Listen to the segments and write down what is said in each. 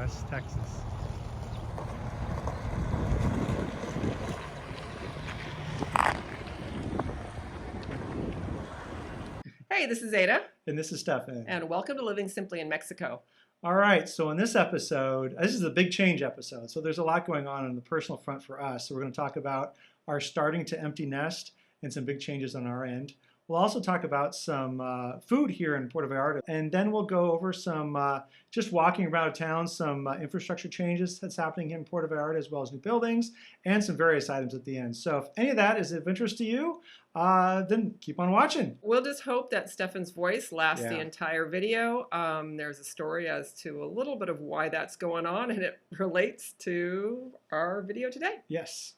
West Texas. Hey, this is Ada. And this is Stefan. And welcome to Living Simply in Mexico. All right, so in this episode, this is a big change episode. So there's a lot going on the personal front for us. So we're going to talk about our starting to empty nest and some big changes on our end. We'll also talk about some food here in Puerto Vallarta, and then we'll go over some just walking around town, some infrastructure changes that's happening in Puerto Vallarta, as well as new buildings, and some various items at the end. So if any of that is of interest to you, then keep on watching. We'll just hope that Stefan's voice lasts the entire video. There's a story as to a little bit of why that's going on, and it relates to our video today. Yes.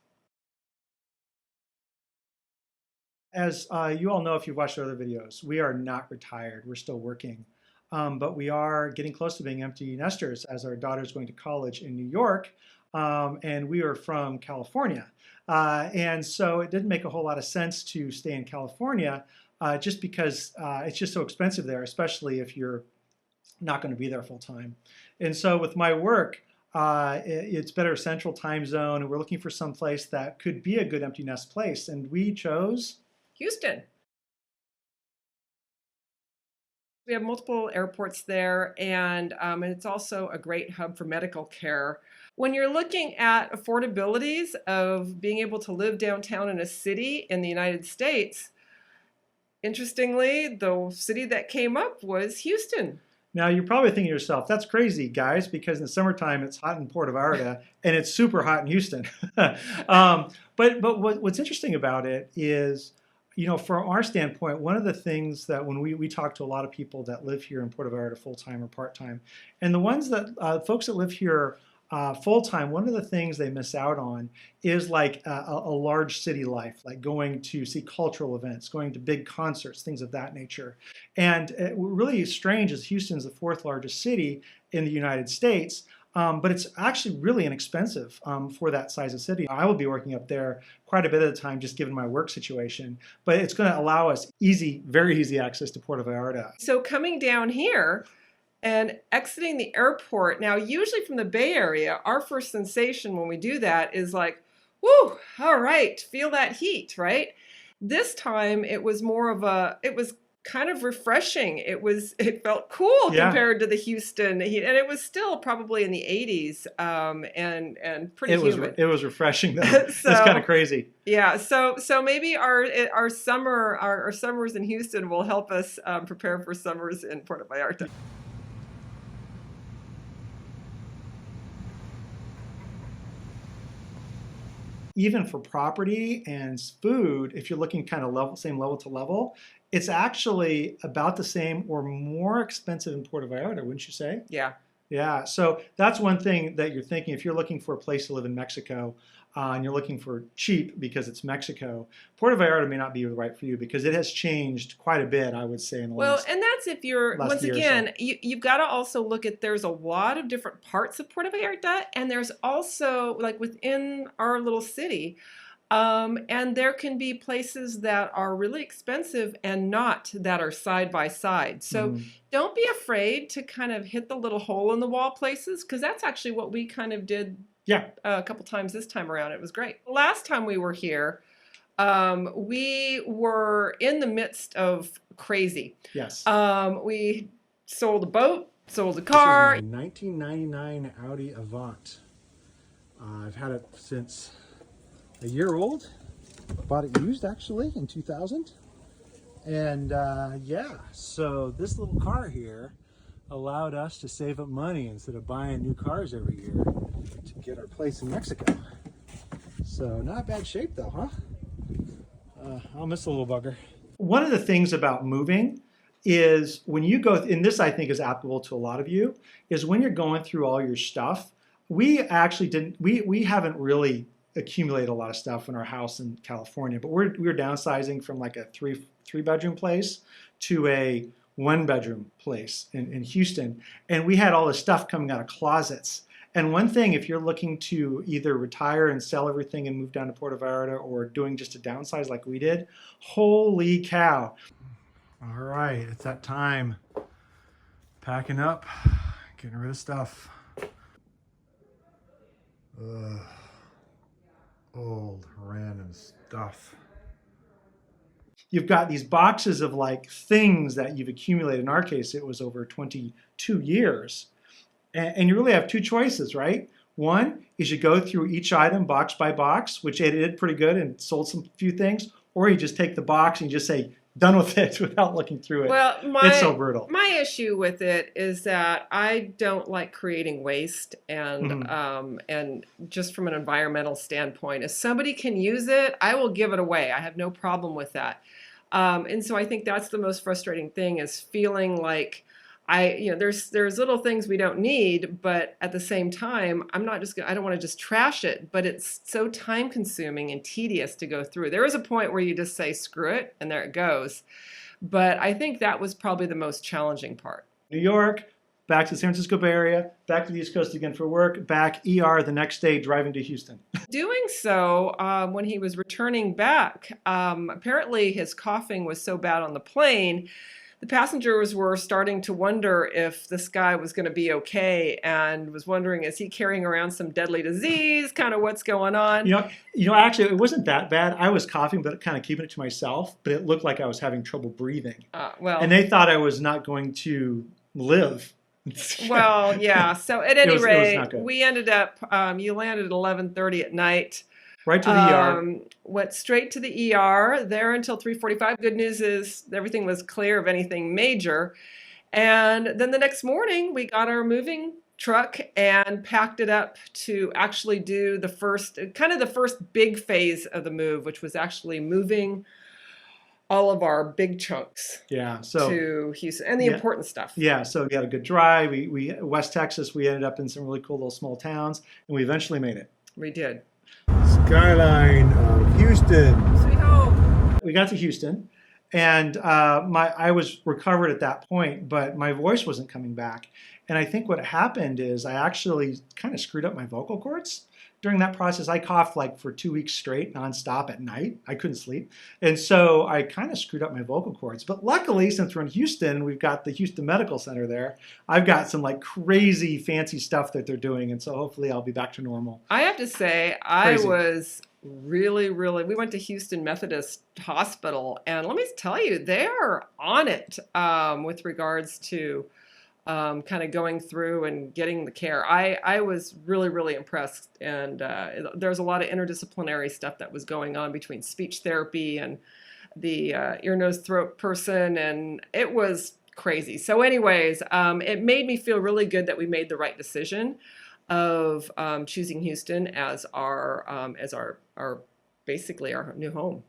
As you all know, if you've watched our other videos, we are not retired. We're still working. But we are getting close to being empty nesters as our daughter's going to college in New York. And we are from California. And so it didn't make a whole lot of sense to stay in California just because it's just so expensive there, especially if you're not going to be there full time. And so with my work, it's better central time zone, and we're looking for some place that could be a good empty nest place. And we chose Houston. We have multiple airports there, and it's also a great hub for medical care. When you're looking at affordabilities of being able to live downtown in a city in the United States, interestingly, the city that came up was Houston. Now, you're probably thinking to yourself, that's crazy, guys, because in the summertime, it's hot in Puerto Vallarta, and it's super hot in Houston. But what's interesting about it is, you know, from our standpoint, one of the things that when we talk to a lot of people that live here in Puerto Vallarta full-time or part-time, and the ones that, folks that live here full-time, one of the things they miss out on is like a large city life, like going to see cultural events, going to big concerts, things of that nature. And really strange is Houston's the fourth largest city in the United States, but it's actually really inexpensive for that size of city. I will be working up there quite a bit of the time just given my work situation, but it's going to allow us very easy access to Puerto Vallarta. So coming down here and exiting the airport, now usually from the Bay Area, our first sensation when we do that is like, whoo, all right, feel that heat, right? This time it was more of it was kind of refreshing. It felt cool compared to the Houston heat, and it was still probably in the 80s and pretty humid. It was refreshing though. It's kind of crazy. Yeah, so maybe our summers in Houston will help us prepare for summers in Puerto Vallarta. Even for property and food, if you're looking kind of same level to level, it's actually about the same or more expensive in Puerto Vallarta, wouldn't you say? Yeah. Yeah, so that's one thing that you're thinking. If you're looking for a place to live in Mexico and you're looking for cheap because it's Mexico, Puerto Vallarta may not be right for you because it has changed quite a bit, I would say, in the last and that's if you're, once again, you've got to also look at, there's a lot of different parts of Puerto Vallarta, and there's also, like within our little city, and there can be places that are really expensive and not, that are side by side. So don't be afraid to kind of hit the little hole in the wall places, because that's actually what we kind of did a couple times this time around. It was great. Last time we were here, we were in the midst of crazy. Yes. We sold a boat, sold a car. This is my 1999 Audi Avant. I've had it since a year old. Bought it used actually in 2000. And yeah, so this little car here allowed us to save up money instead of buying new cars every year to get our place in Mexico. So not bad shape though, huh? I'll miss the little bugger. One of the things about moving is when you go, and this I think is applicable to a lot of you, is when you're going through all your stuff, we actually we haven't really accumulated a lot of stuff in our house in California, but we're downsizing from like a three bedroom place to a 1-bedroom place in Houston. And we had all this stuff coming out of closets. And one thing, if you're looking to either retire and sell everything and move down to Puerto Vallarta or doing just a downsize like we did, holy cow. All right, it's that time. Packing up, getting rid of stuff. Ugh. Old random stuff. You've got these boxes of like things that you've accumulated. In our case, it was over 22 years. And you really have two choices, right? One is you go through each item box by box, which it did pretty good and sold some few things, or you just take the box and you just say, done with it without looking through it. Well, it's so brutal. My issue with it is that I don't like creating waste, and and just from an environmental standpoint, if somebody can use it, I will give it away. I have no problem with that. And so I think that's the most frustrating thing, is feeling like there's little things we don't need, but at the same time, I don't want to just trash it, but it's so time consuming and tedious to go through. There is a point where you just say, screw it, and there it goes. But I think that was probably the most challenging part. New York, back to the San Francisco Bay Area, back to the East Coast again for work, back ER the next day driving to Houston. Doing so, when he was returning back, apparently his coughing was so bad on the plane, the passengers were starting to wonder if this guy was going to be okay, and was wondering, is he carrying around some deadly disease? Kind of what's going on? Actually, it wasn't that bad. I was coughing, but kind of keeping it to myself. But it looked like I was having trouble breathing. And they thought I was not going to live. Well, yeah. So at any rate, we ended up. You landed at 11:30 at night. Right to the ER. Went straight to the ER, there until 3:45. Good news is everything was clear of anything major. And then the next morning, we got our moving truck and packed it up to actually do the first big phase of the move, which was actually moving all of our big chunks to Houston and the important stuff. Yeah, so we had a good drive. We West Texas, we ended up in some really cool little small towns, and we eventually made it. We did. Skyline of Houston. Sweet home. We got to Houston, and I was recovered at that point, but my voice wasn't coming back. And I think what happened is I actually kind of screwed up my vocal cords. During that process, I coughed like for 2 weeks straight, nonstop at night. I couldn't sleep. And so I kind of screwed up my vocal cords. But luckily, since we're in Houston, we've got the Houston Medical Center there. I've got some like crazy fancy stuff that they're doing. And so hopefully I'll be back to normal. I have to say, I was really, we went to Houston Methodist Hospital. And let me tell you, they are on it with regards to kind of going through and getting the care. I was really impressed, and there's a lot of interdisciplinary stuff that was going on between speech therapy and the ear, nose, throat person, and it was crazy. So anyways, it made me feel really good that we made the right decision of choosing Houston as our basically our new home.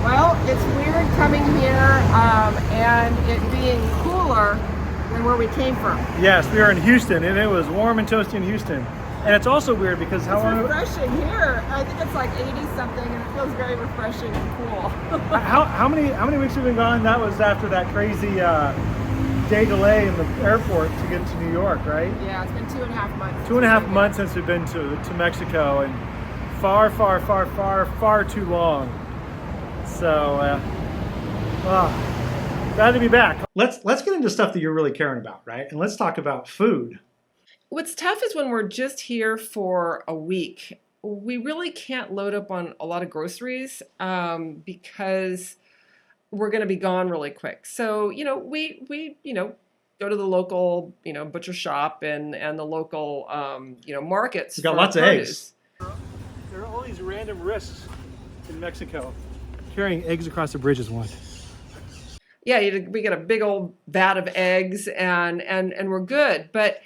Well, it's weird coming here and it being cooler than where we came from. Yes, we are in Houston, and it was warm and toasty in Houston. And it's also weird because it's refreshing here. I think it's like 80 something, and it feels very refreshing and cool. how many weeks have we been gone? That was after that crazy day delay in the airport to get to New York, right? Yeah, it's been 2.5 months. 2.5 months since we've been to Mexico, and far too long. So, glad to be back. Let's get into stuff that you're really caring about, right? And let's talk about food. What's tough is when we're just here for a week, we really can't load up on a lot of groceries because we're going to be gone really quick. So, we go to the local, butcher shop and the local, markets. We got lots of eggs. There are all these random risks in Mexico. Carrying eggs across the bridge is one. Yeah, we get a big old vat of eggs and we're good. But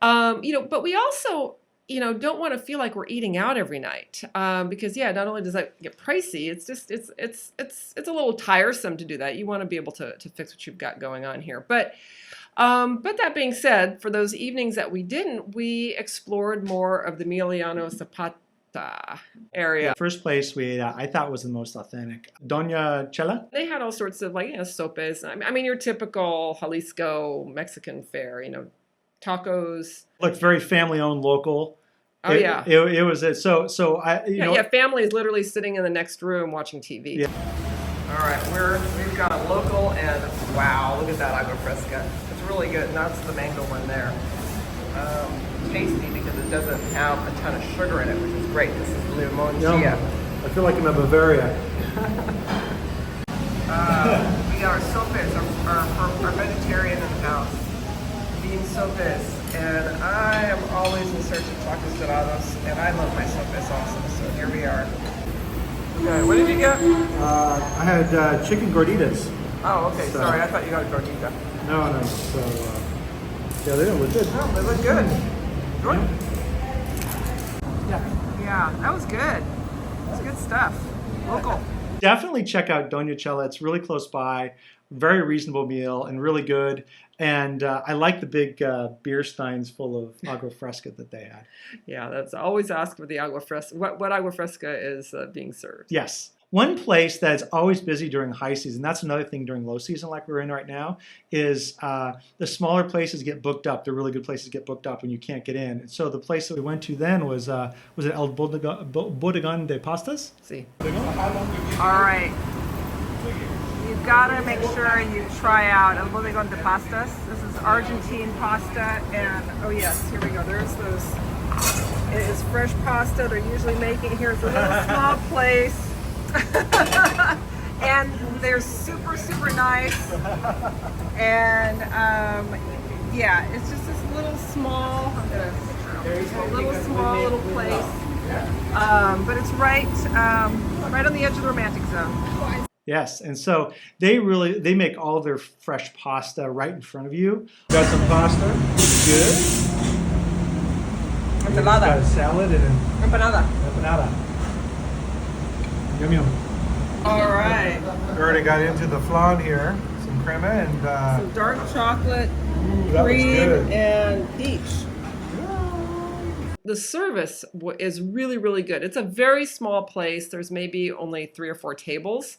but we also don't want to feel like we're eating out every night because not only does that get pricey, it's just it's a little tiresome to do that. You want to be able to fix what you've got going on here. But that being said, for those evenings that we didn't, we explored more of the Emiliano Zapata area. The first place we ate at, I thought was the most authentic. Dona Chela. They had all sorts of sopes. I mean, your typical Jalisco Mexican fare. Tacos. Looked very family-owned, local. Oh yeah. It was so. Families literally sitting in the next room watching TV. Yeah. All right, we've got a local, and wow, look at that agua fresca. It's really good, and that's the mango one there. Tasty because it doesn't have a ton of sugar in it, which is great. This is limongia. I feel like I'm in Bavaria. We got our sopes, our vegetarian in the house. Bean sopes, and I am always in search of tacos dorados, and I love my sopes also. So here we are. Okay, what did you get? I had chicken gorditas. Oh, okay. So, sorry, I thought you got a gordita. No. So, yeah, they look good. Oh, they look good. Good. Yeah, that was good. That's good stuff. Local. Definitely check out Dona Chela. It's really close by, very reasonable meal, and really good. And I like the big beer steins full of agua fresca that they had. Yeah, that's always ask for the agua fresca. What agua fresca is being served? Yes. One place that's always busy during high season, that's another thing during low season like we're in right now, is the smaller places get booked up. The really good places get booked up when you can't get in. And so the place that we went to then was it El Bodegon de Pastas? See. All right. You've got to make sure you try out El Bodegon de Pastas. This is Argentine pasta, and oh yes, here we go. There's those. It is fresh pasta. They're usually making here. It's a little small place. And they're super, super nice. And yeah, it's just this little small, I'm gonna little place. But it's right on the edge of the romantic zone. Yes, and so they make all of their fresh pasta right in front of you. Got some pasta, good. Ensalada. Got a salad and an Empanada. empanada. Yum yum. All right. We already got into the flan here, some crema and Some dark chocolate, that looks cream, good. and peach. The service is really, really good. It's a very small place. There's maybe only 3 or 4 tables.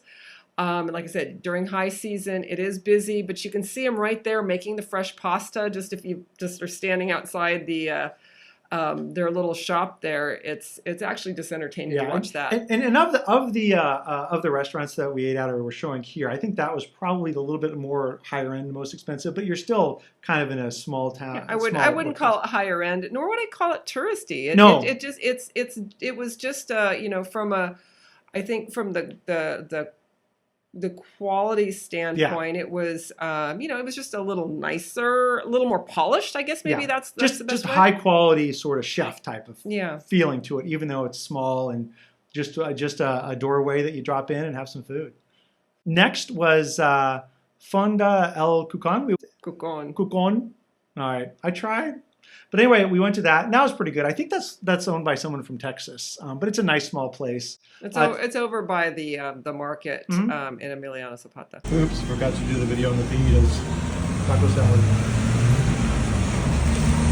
And like I said, during high season, it is busy, but you can see them right there making the fresh pasta. Just if you just are standing outside their little shop there, it's actually just entertaining to watch that. And of the restaurants that we ate at or were showing here, I think that was probably the little bit more higher end, most expensive. But you're still kind of in a small town. Yeah, I wouldn't call it higher end, nor would I call it touristy. No, it was just from the quality standpoint, it was it was just a little nicer, a little more polished. I guess maybe that's the best just way. high quality sort of chef type of Yeah. feeling to it, even though it's small and just a doorway that you drop in and have some food. Next was Fonda El Cucon. Cucon. All right, I tried. But anyway, we went to that, and that was pretty good. I think that's owned by someone from Texas, but it's a nice small place. It's over by the market in Emiliano Zapata. Oops, forgot to do the video on the fajitas taco salad.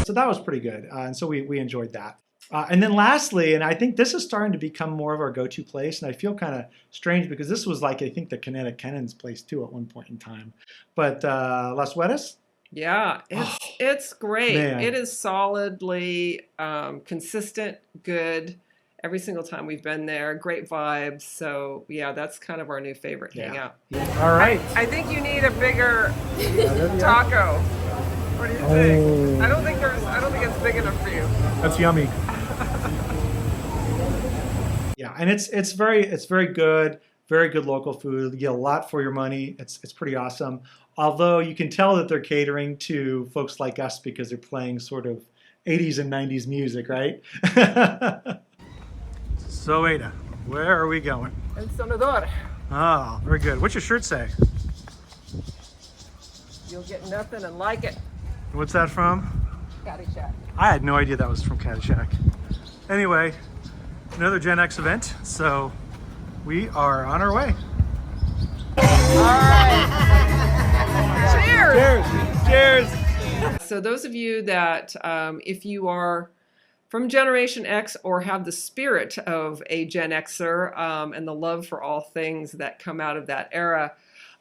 So that was pretty good, and so we enjoyed that. And then lastly, and I think this is starting to become more of our go-to place, and I feel kind of strange because this was like, I think, the Kinetic Kennon's place too at one point in time. But Las Hueras? Yeah, it's great. Man. It is solidly consistent, good. Every single time we've been there, great vibes. So yeah, that's kind of our new favorite hangout. All right. I think you need a bigger taco. What do you think? I don't think it's big enough for you. That's yummy. Yeah, and it's very good. Very good local food. You get a lot for your money. It's pretty awesome. Although you can tell that they're catering to folks like us because they're playing sort of 80s and 90s music, right? So Ada, where are we going? El Sonadar. Oh, very good. What's your shirt say? You'll get nothing and like it. What's that from? Caddyshack. I had no idea that was from Caddyshack. Anyway, another Gen X event, so we are on our way. All right. Cheers! Cheers! So those of you that, if you are from Generation X or have the spirit of a Gen Xer and the love for all things that come out of that era,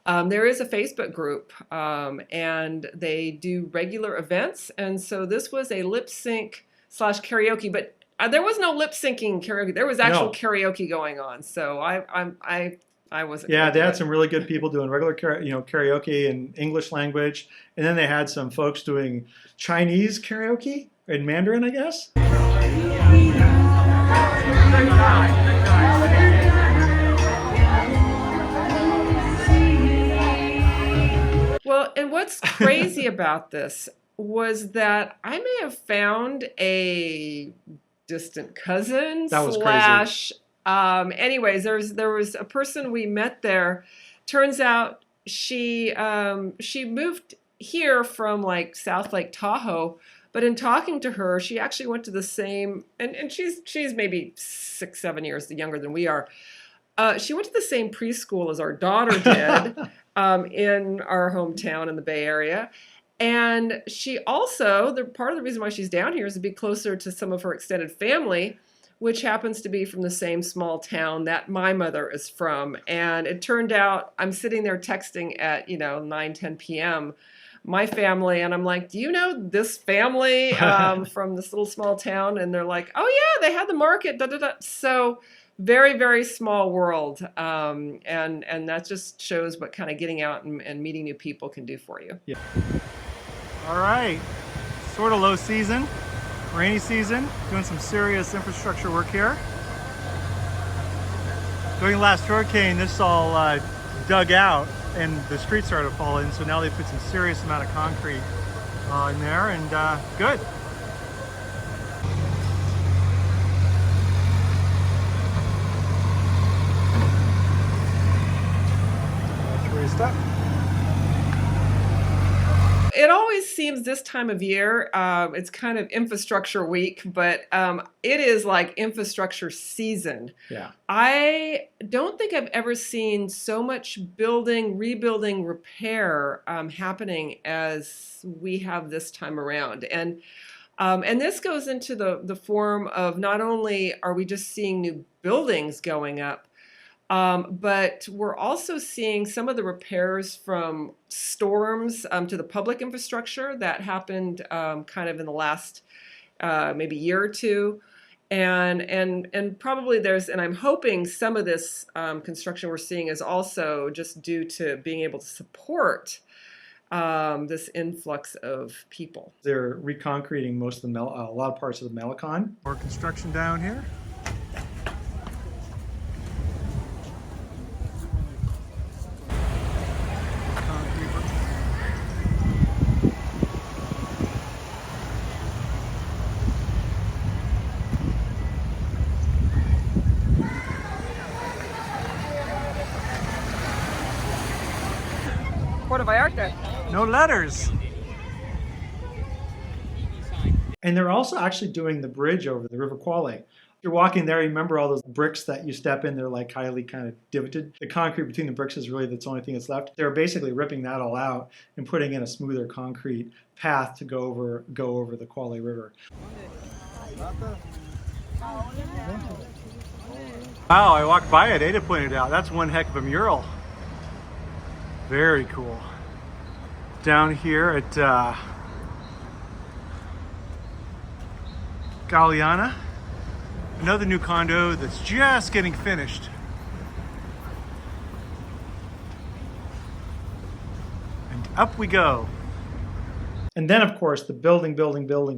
there is a Facebook group and they do regular events. And so this was a lip sync / karaoke, but there was no lip syncing karaoke. There was actual karaoke going on. So I I wasn't. Yeah, they had some really good people doing regular karaoke in English language, and then they had some folks doing Chinese karaoke in Mandarin, I guess. Well, and what's crazy about this was that I may have found a distant cousin That was slash. Anyways, there was a person we met there. Turns out she moved here from like South Lake Tahoe, but in talking to her, she actually went to the same, and she's maybe 6-7 years younger than we are. She went to the same preschool as our daughter did in our hometown in the Bay Area. And she also, part of the reason why she's down here is to be closer to some of her extended family, which happens to be from the same small town that my mother is from. And it turned out I'm sitting there texting at 9-10 p.m. my family, and I'm like, do you know this family from this little small town? And they're like, oh yeah, they had the market, da da da. So very, very small world, and that just shows what kind of getting out and meeting new people can do for you. Yeah. All right, sort of low season, rainy season, doing some serious infrastructure work here. During the last hurricane, this all dug out and the streets started to fall in, so now they put some serious amount of concrete in there, and good. Stuff. It always seems this time of year, it's kind of infrastructure week, but it is like infrastructure season. Yeah. I don't think I've ever seen so much building, rebuilding, repair happening as we have this time around. And this goes into the form of not only are we just seeing new buildings going up, but we're also seeing some of the repairs from storms to the public infrastructure that happened kind of in the last maybe year or two. And probably and I'm hoping some of this construction we're seeing is also just due to being able to support this influx of people. They're reconcreting most of a lot of parts of the Malecon. More construction down here. Puerto Vallarta. No letters. And they're also actually doing the bridge over the River Quale. You're walking there, you remember all those bricks that you step in, they're like highly kind of divoted. The concrete between the bricks is really the only thing that's left. They're basically ripping that all out and putting in a smoother concrete path to go over the Quale River. Wow, I walked by it, Ada pointed out. That's one heck of a mural. Very cool. Down here at Galeana, another new condo that's just getting finished. And up we go. And then, of course, the building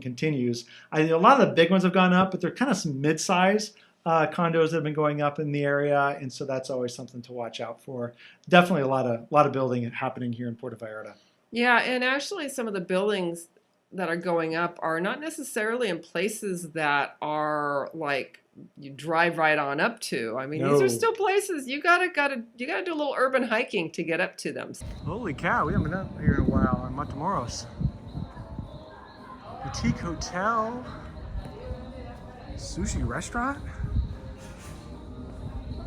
continues. A lot of the big ones have gone up, but they're kind of some mid-size condos that have been going up in the area, and so that's always something to watch out for. Definitely a lot of building happening here in Puerto Vallarta. Yeah, and actually some of the buildings that are going up are not necessarily in places that are like you drive right on up to. I mean, No. These are still places you gotta do a little urban hiking to get up to them. Holy cow, we haven't been up here in a while on Matamoros. Boutique hotel, sushi restaurant.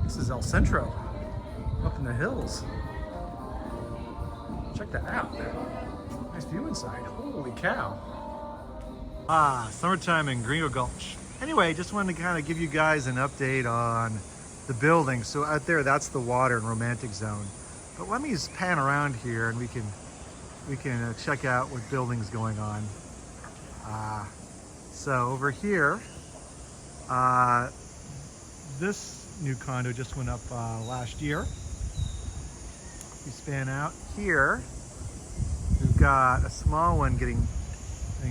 This is El Centro, up in the hills. Check that out. Nice view inside. Holy cow. Summertime in Gringo Gulch. Anyway, just wanted to kind of give you guys an update on the building. So out there, that's the water and romantic zone. But let me just pan around here and we can check out what building's going on. So over here, this new condo just went up last year. You span out here. We've got a small one getting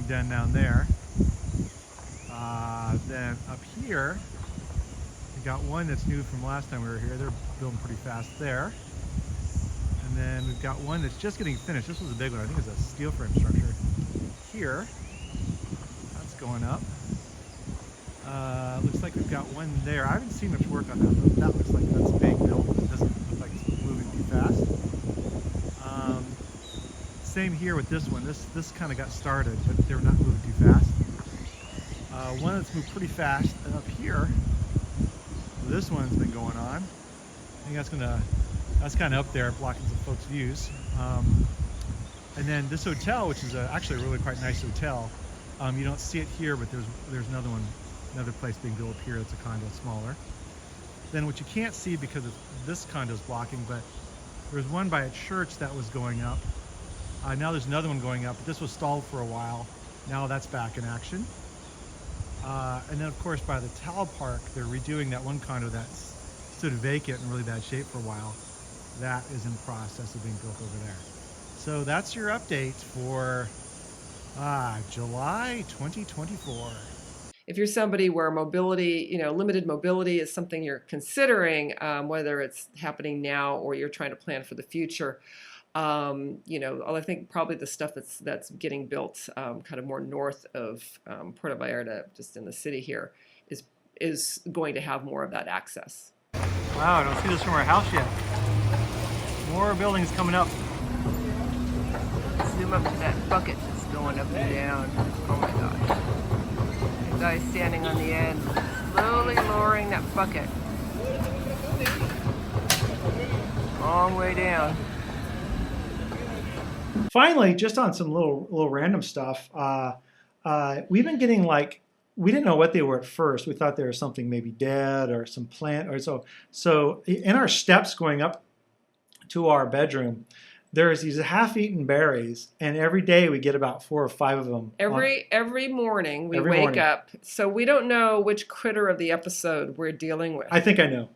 done down there. Then up here, we got one that's new from last time we were here. They're building pretty fast there. And then we've got one that's just getting finished. This was a big one. I think it's a steel frame structure. Here, that's going up. Looks like we've got one there. I haven't seen much work on that, but that looks like that's being built. It doesn't look like it's moving too fast. Same here with this one. This kind of got started, but they're not moving too fast. One that's moved pretty fast, and up here, this one's been going on. I think that's kind of up there, blocking some folks' views. And then this hotel, which is actually a really quite nice hotel. You don't see it here, but there's another place being built here. It's a condo, smaller. Then what you can't see because this condo's blocking, but there's one by a church that was going up. Now there's another one going up, but this was stalled for a while. Now that's back in action. And then of course by the towel park, they're redoing that one condo that stood vacant in really bad shape for a while. That is in process of being built over there. So that's your update for July 2024. If you're somebody where mobility, limited mobility is something you're considering, whether it's happening now or you're trying to plan for the future, I think probably the stuff that's getting built kind of more north of Puerto Vallarta, just in the city here, is going to have more of that access. Wow, I don't see this from our house yet. More buildings coming up. Zoom up to that bucket that's going up and down. Oh my gosh. The guy standing on the end, slowly lowering that bucket. Long way down. Finally, just on some little random stuff, we've been getting we didn't know what they were at first. We thought there was something maybe dead or some plant or so. So in our steps going up to our bedroom, there's these half-eaten berries, and every day we get about 4 or 5 of them. Every morning we wake up, so we don't know which critter of the episode we're dealing with. I think I know.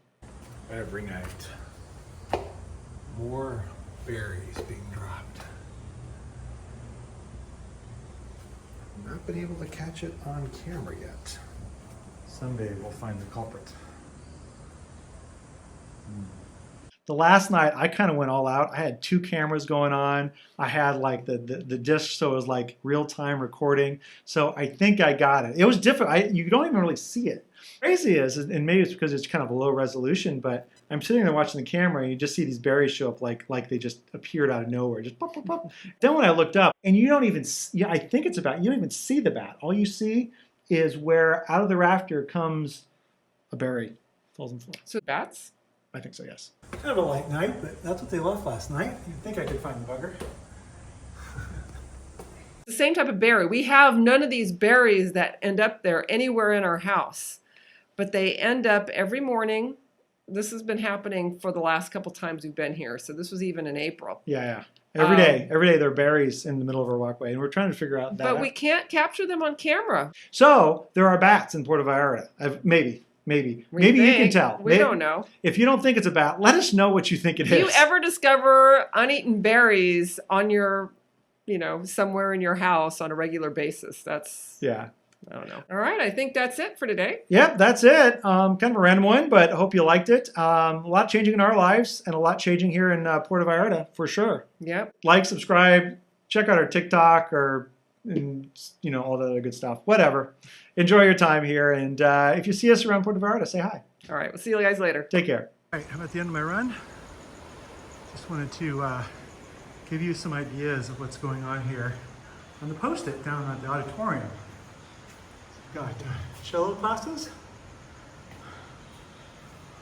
Every night, more berries being dropped. Not been able to catch it on camera yet. Someday we'll find the culprit. The last night I kind of went all out. I had 2 cameras going on. I had like the disc, so it was like real-time recording. So I think I got it. It was different. You don't even really see it. Crazy is, and maybe it's because it's kind of a low resolution, but I'm sitting there watching the camera and you just see these berries show up like they just appeared out of nowhere, just pop, pop, pop. Then when I looked up, and you don't even see, I think it's a bat, you don't even see the bat. All you see is where out of the rafter comes a berry, falls on the floor. So bats? I think so, yes. Kind of a light night, but that's what they left last night. You'd think I could find the bugger. The same type of berry. We have none of these berries that end up there anywhere in our house, but they end up every morning. This has been happening for the last couple times we've been here, so this was even in April. Yeah. Every day there are berries in the middle of our walkway, and we're trying to figure out that. But we can't capture them on camera. So there are bats in Puerto Vallarta. Maybe you can tell. We don't know. If you don't think it's a bat, let us know what you think it is. Do you ever discover uneaten berries on your, somewhere in your house on a regular basis? Yeah. I don't know. All right, I think that's it for today. Yep, that's it. Kind of a random one, but I hope you liked it. A lot changing in our lives and a lot changing here in Puerto Vallarta, for sure. Yep. Like, subscribe, check out our TikTok or, all the other good stuff. Whatever. Enjoy your time here, and if you see us around Puerto Vallarta, say hi. All right, we'll see you guys later. Take care. All right, I'm at the end of my run. Just wanted to give you some ideas of what's going on here on the Post-it down at the auditorium. We've got cello classes.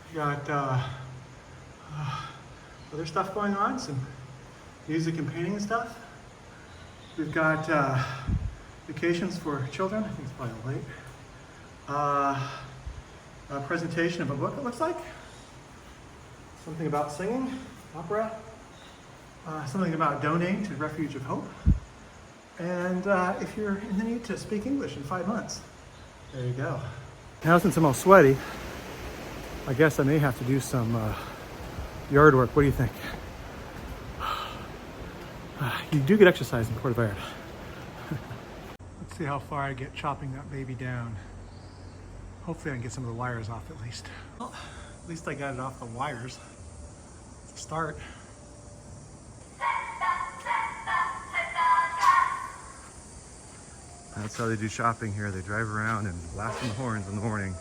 We've got other stuff going on, some music and painting and stuff. We've got vacations for children. I think it's probably late. A presentation of a book, it looks like. Something about singing, opera. Something about donating to Refuge of Hope. And if you're in the need to speak English in 5 months, there you go. Now since I'm all sweaty, I guess I may have to do some yard work. What do you think? you do get exercise in Puerto Vallarta. Let's see how far I get chopping that baby down. Hopefully I can get some of the wires off at least. Well, at least I got it off the wires. It's a start. That's how they do shopping here. They drive around and blast on the horns in the morning.